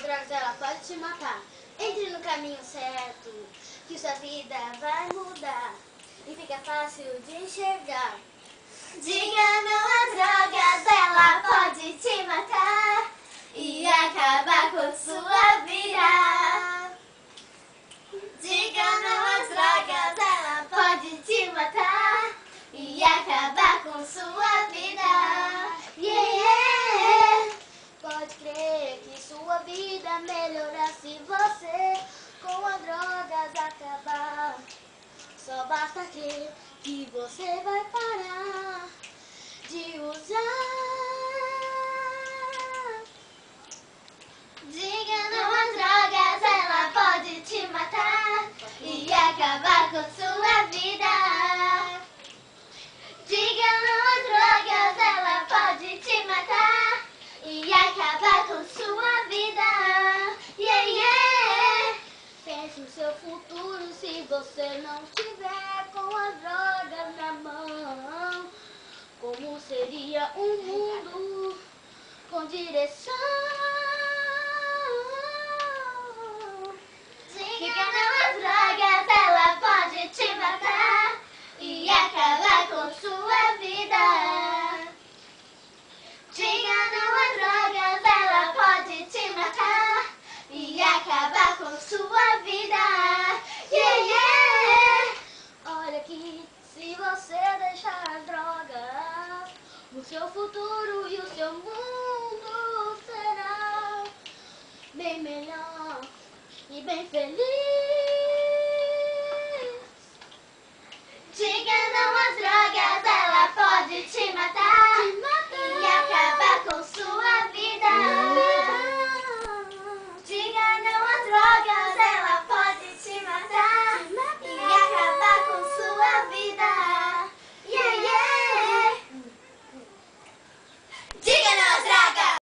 drogas ela pode te matar. Entre no caminho certo, que sua vida vai mudar e fica fácil de enxergar. Diga não a drogas, ela pode te matar e acabar com sua vida. Diga não às drogas, ela pode te matar e acabar com sua vida. Yeah. Pode crer que sua vida melhora se você com as drogas acabar. Só basta crer que você vai parar de usar. Diga não às drogas, ela pode te matar e acabar com sua vida. Diga não às drogas, ela pode te matar e acabar com sua vida. Yeah, yeah. Pense no seu futuro se você não tiver com as drogas na mão. Como seria um mundo com direção? Diga não às drogas, ela pode te matar e acabar com sua vida. Diga não às drogas, ela pode te matar e acabar com sua vida. Yeah, yeah. Olha aqui, se você deixar as drogas, o seu futuro e o seu mundo será bem melhor e bem feliz.